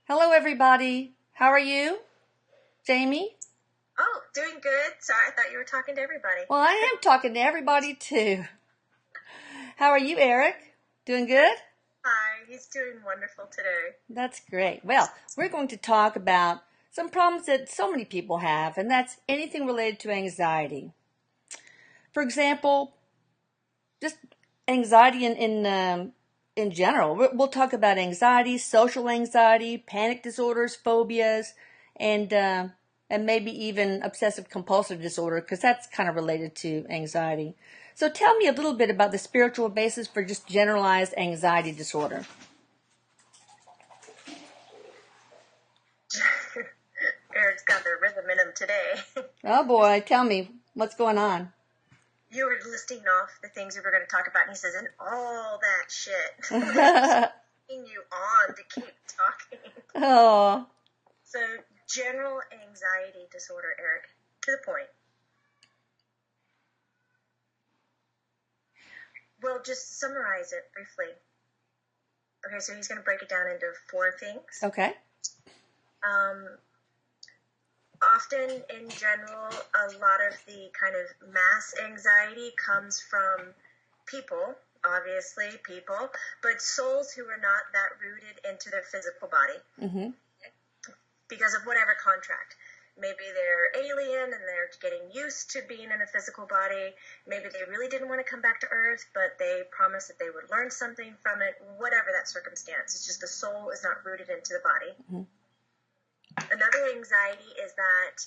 Hello, everybody. How are you, Jamie? Oh, doing good. Sorry, I thought you were talking to everybody. Well, I am talking to everybody too. How are you, Eric? Doing good? Hi, he's doing wonderful today. That's great. Well, we're going to talk about some problems that so many people have, and that's anything related to anxiety. For example, just anxiety in general. We'll talk about anxiety, social anxiety, panic disorders, phobias, and uh, and maybe even obsessive compulsive disorder, because that's kind of related to anxiety. So tell me a little bit about the spiritual basis for just generalized anxiety disorder. Eric's got the rhythm in him today. Oh boy, tell me what's going on. You were listing off the things we were going to talk about, and he says, and all that shit. Just putting you on to keep talking. Oh, So, general anxiety disorder, Eric, to the point. We'll just summarize it briefly. Okay, so he's going to break it down into 4 things. okay. Often, in general, a lot of the kind of mass anxiety comes from people, obviously people, but souls who are not that rooted into their physical body Mm-hmm. because of whatever contract. Maybe they're alien and they're getting used to being in a physical body. Maybe they really didn't want to come back to Earth, but they promised that they would learn something from it, whatever that circumstance. It's just the soul is not rooted into the body. Mm-hmm. Another anxiety is that,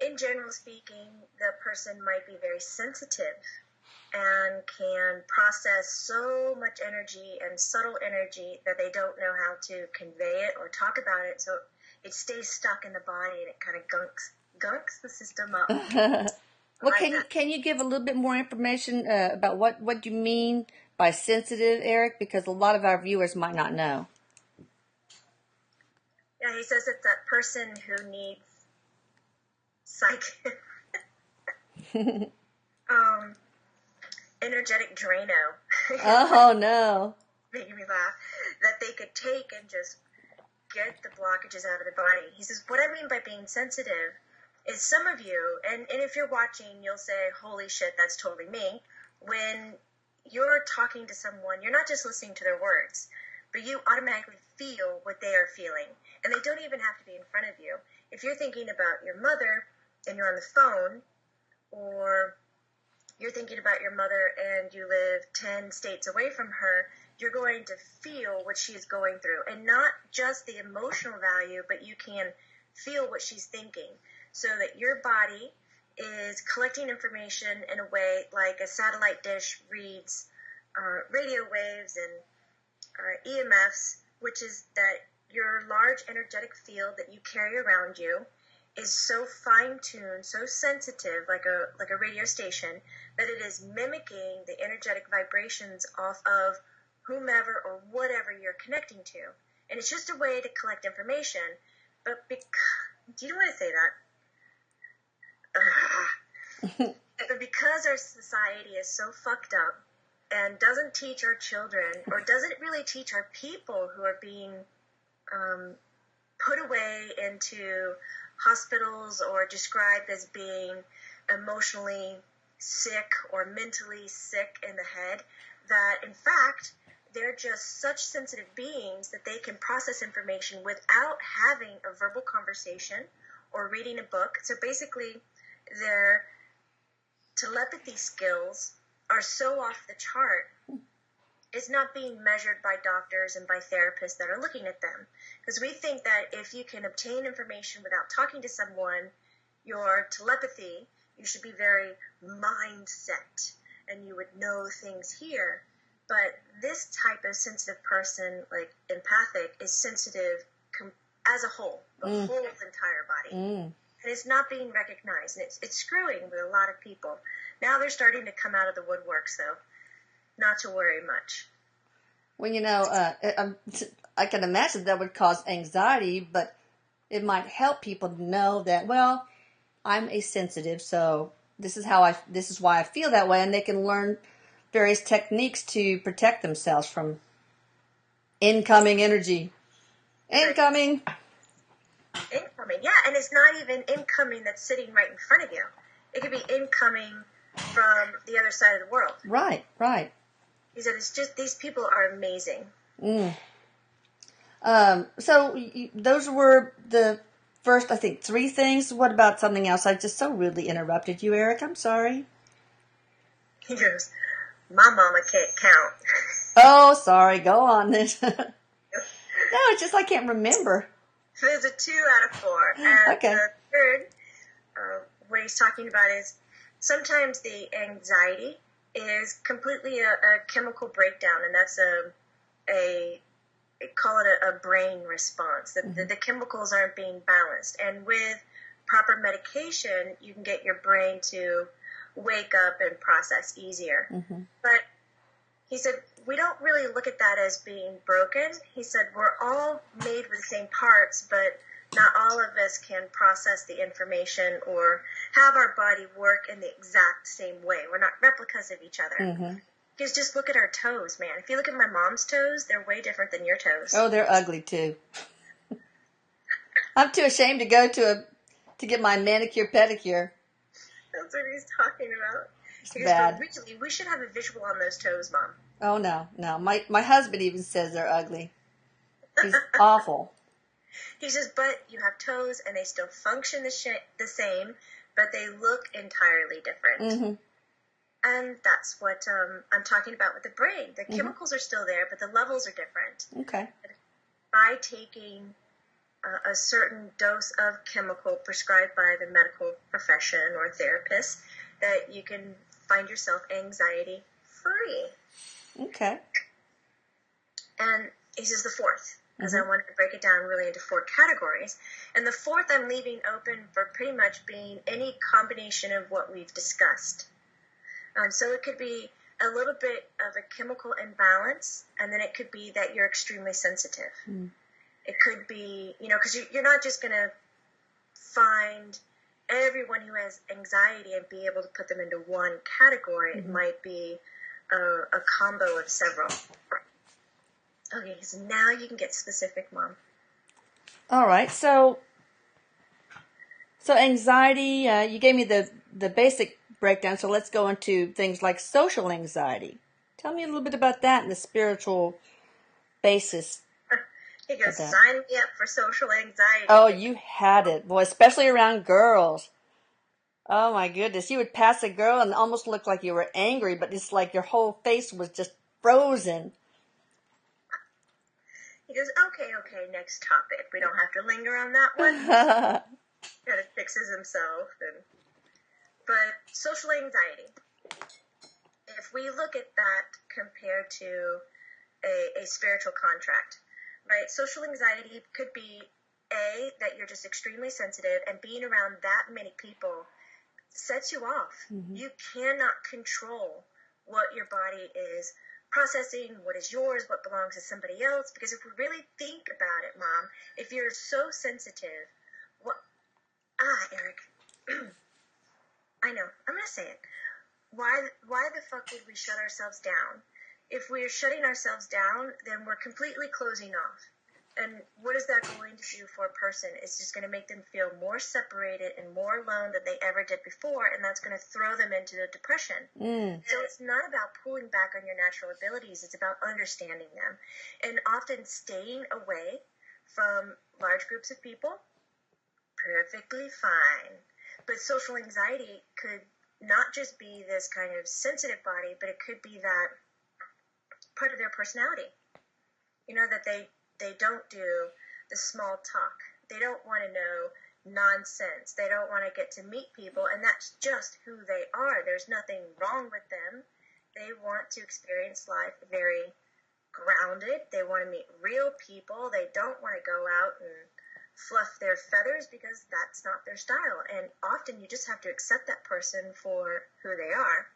in general speaking, the person might be very sensitive and can process so much energy and subtle energy that they don't know how to convey it or talk about it. So it stays stuck in the body and it kind of gunks the system up. Well, Like that. can you give a little bit more information about what you mean by sensitive, Eric? Because a lot of our viewers might not know. Yeah, he says it's that person who needs psych, energetic Drano. Oh no. Making me laugh. That they could take and just get the blockages out of the body. He says, what I mean by being sensitive is some of you, and if you're watching, you'll say, holy shit, that's totally me. When you're talking to someone, you're not just listening to their words, but you automatically feel what they are feeling. And they don't even have to be in front of you. If you're thinking about your mother and you're on the phone, or you're thinking about your mother and you live 10 states away from her, you're going to feel what she's going through. And not just the emotional value, but you can feel what she's thinking. So that your body is collecting information in a way like a satellite dish reads radio waves and EMFs, which is that your large energetic field that you carry around you is so fine-tuned, so sensitive, like a radio station, that it is mimicking the energetic vibrations off of whomever or whatever you're connecting to. And it's just a way to collect information. But do you know why I say that? But because our society is so fucked up and doesn't teach our children, or doesn't really teach our people who are being put away into hospitals or described as being emotionally sick or mentally sick in the head, that in fact they're just such sensitive beings that they can process information without having a verbal conversation or reading a book. So basically their telepathy skills are so off the chart. It's not being measured by doctors and by therapists that are looking at them. Because we think that if you can obtain information without talking to someone, your telepathy, you should be very mindset and you would know things here. But this type of sensitive person, like empathic, is sensitive as a whole, the whole entire body. And it's not being recognized. And it's screwing with a lot of people. Now they're starting to come out of the woodwork, so not to worry much. Well, I can imagine that would cause anxiety, but it might help people to know that, well, I'm a sensitive, so this is why I feel that way, and they can learn various techniques to protect themselves from incoming energy. Incoming. Incoming, yeah, and it's not even incoming that's sitting right in front of you. It could be incoming from the other side of the world. Right, right. He said, it's just, these people are amazing. So those were the first, I think, 3 things. What about something else? I just so rudely interrupted you, Eric. I'm sorry. He goes, my mama can't count. Oh, sorry. Go on then. No, it's just I can't remember. There's a 2 out of 4. And Okay. the third, what he's talking about is sometimes the anxiety is completely a chemical breakdown, and that's call it a brain response. The chemicals aren't being balanced. And with proper medication, you can get your brain to wake up and process easier. But he said, we don't really look at that as being broken. He said, we're all made with the same parts, but not all of us can process the information or have our body work in the exact same way. We're not replicas of each other. Because just look at our toes, man. If you look at my mom's toes, they're way different than your toes. Oh, they're ugly too. I'm too ashamed to go to get my manicure pedicure. That's what he's talking about. It's Because bad. really, we should have a visual on those toes, Mom. Oh no. My husband even says they're ugly. He's awful. He says, but you have toes and they still function the same, but they look entirely different. And that's what I'm talking about with the brain. The chemicals are still there, but the levels are different. Okay. By taking a certain dose of chemical prescribed by the medical profession or therapist, that you can find yourself anxiety free. Okay. And he says the 4th, because I wanted to break it down really into 4 categories. And the 4th I'm leaving open for pretty much being any combination of what we've discussed. So it could be a little bit of a chemical imbalance, and then it could be that you're extremely sensitive. It could be, because you're not just going to find everyone who has anxiety and be able to put them into one category. It might be a combo of several. Okay, so now you can get specific, Mom. All right. So anxiety, you gave me the basic breakdown, so let's go into things like social anxiety. Tell me a little bit about that and the spiritual basis. He goes, sign me up for social anxiety. Oh, you had it, boy, especially around girls. Oh my goodness, you would pass a girl and almost look like you were angry, but it's like your whole face was just frozen. He goes, okay, next topic. We don't have to linger on that one. Kind of fixes himself. But social anxiety, if we look at that compared to a spiritual contract, right? Social anxiety could be A, that you're just extremely sensitive, and being around that many people sets you off. You cannot control what your body is processing, what is yours, what belongs to somebody else. Because if we really think about it, Mom, if you're so sensitive, Eric, I know, I'm going to say it. Why the fuck would we shut ourselves down? If we're shutting ourselves down, then we're completely closing off. And what is that going to do for a person? It's just going to make them feel more separated and more alone than they ever did before, and that's going to throw them into a depression. So it's not about pulling back on your natural abilities. It's about understanding them. And often staying away from large groups of people, perfectly fine. But social anxiety could not just be this kind of sensitive body, but it could be that part of their personality. That they don't do the small talk. They don't want to know nonsense. They don't want to get to meet people, and that's just who they are. There's nothing wrong with them. They want to experience life very grounded. They want to meet real people. They don't want to go out and fluff their feathers because that's not their style. And often you just have to accept that person for who they are.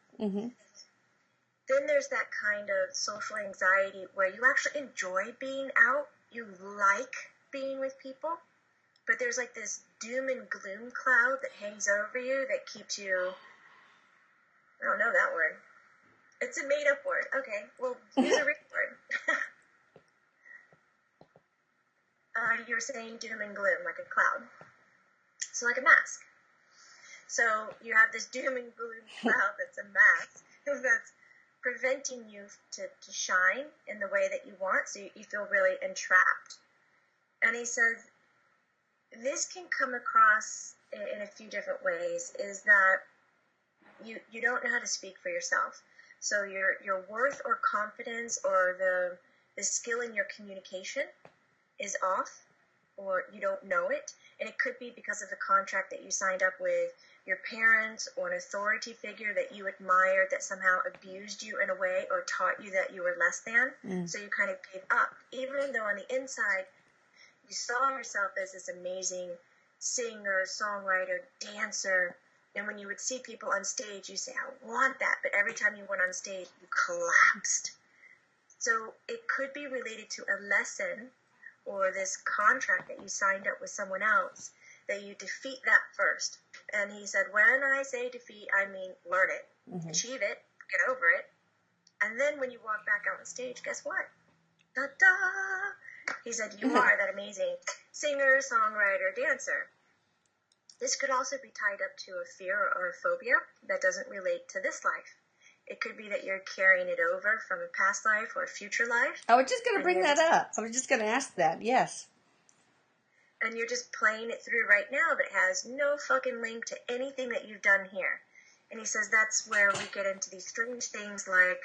Then there's that kind of social anxiety where you actually enjoy being out. You like being with people, but there's like this doom and gloom cloud that hangs over you that keeps you, I don't know that word. It's a made up word. Okay, well, use a real word. you were saying, doom and gloom, like a cloud. So like a mask. So you have this doom and gloom cloud that's a mask that's preventing you to shine in the way that you want, so you feel really entrapped. And he says, this can come across in a few different ways, is that you don't know how to speak for yourself. So your worth or confidence or the skill in your communication is off, or you don't know it. And it could be because of the contract that you signed up with your parents or an authority figure that you admired that somehow abused you in a way or taught you that you were less than. So you kind of gave up. Even though on the inside, you saw yourself as this amazing singer, songwriter, dancer. And when you would see people on stage, you say, I want that. But every time you went on stage, you collapsed. So it could be related to a lesson or this contract that you signed up with someone else, that you defeat that first. And he said, when I say defeat, I mean learn it, achieve it, get over it. And then when you walk back out on stage, guess what? Da-da! He said, you are that amazing singer, songwriter, dancer. This could also be tied up to a fear or a phobia that doesn't relate to this life. It could be that you're carrying it over from a past life or a future life. I was just going to bring that up. I was just going to ask that, yes. And you're just playing it through right now, but it has no fucking link to anything that you've done here. And he says that's where we get into these strange things like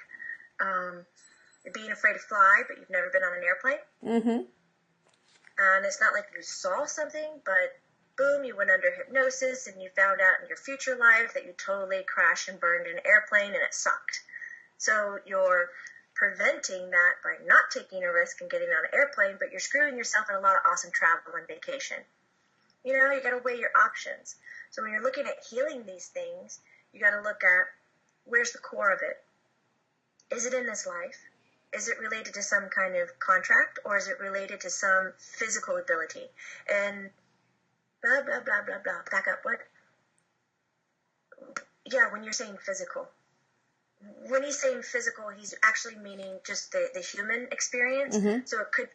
being afraid to fly, but you've never been on an airplane. Mm-hmm. And it's not like you saw something, but boom, you went under hypnosis and you found out in your future life that you totally crashed and burned in an airplane and it sucked. So you're preventing that by not taking a risk and getting on an airplane, but you're screwing yourself in a lot of awesome travel and vacation. You know, you got to weigh your options. So when you're looking at healing these things, you got to look at where's the core of it. Is it in this life? Is it related to some kind of contract, or is it related to some physical ability? And blah, blah, blah, blah, blah. Back up, what? Yeah, when you're saying physical. When he's saying physical, he's actually meaning just the human experience. Mm-hmm. So it could,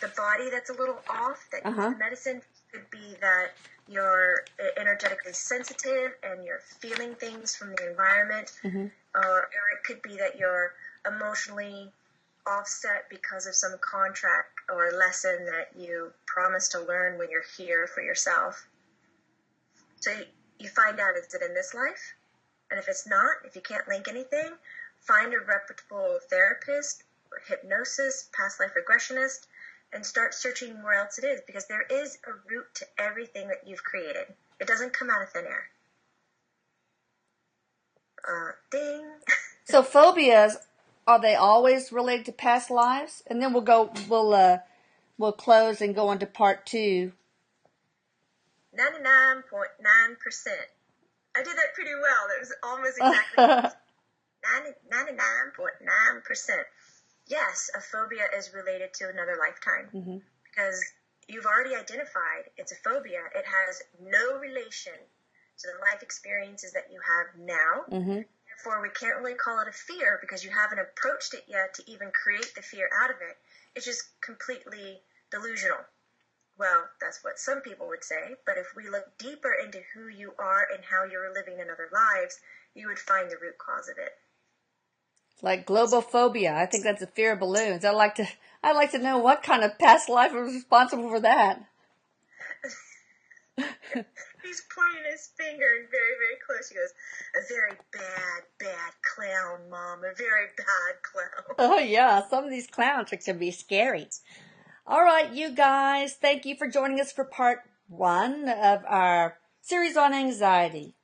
the body that's a little off, that needs medicine, could be that you're energetically sensitive and you're feeling things from the environment. Or it could be that you're emotionally offset because of some contract or lesson that you promised to learn when you're here for yourself. So you find out, is it in this life? And if it's not, if you can't link anything, find a reputable therapist or hypnosis, past life regressionist, and start searching where else it is, because there is a root to everything that you've created. It doesn't come out of thin air. Ding. So phobias, are they always related to past lives? And then we'll close and go on to part 2. 99.9%. I did that pretty well. That was almost exactly 99.9%. Yes, a phobia is related to another lifetime, because you've already identified it's a phobia. It has no relation to the life experiences that you have now. Therefore, we can't really call it a fear because you haven't approached it yet to even create the fear out of it. It's just completely delusional. Well, that's what some people would say, but if we look deeper into who you are and how you're living in other lives, you would find the root cause of it. Like globophobia, I think that's a fear of balloons. I'd like to know what kind of past life was responsible for that. He's pointing his finger and very, very close. He goes, a very bad clown, Mom. A very bad clown. Oh, yeah. Some of these clowns can be scary. All right, you guys. Thank you for joining us for part 1 of our series on anxiety.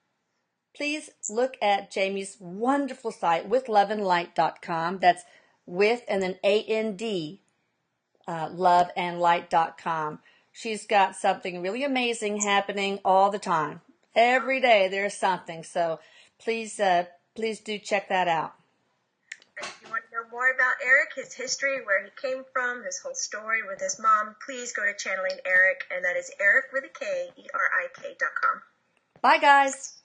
Please look at Jamie's wonderful site, withloveandlight.com. That's with and then AND, loveandlight.com. She's got something really amazing happening all the time. Every day there's something. So please do check that out. If you want to know more about Erik, his history, where he came from, his whole story with his mom, please go to Channeling Erik, and that is Erik with a K, ERIK.com. Bye, guys.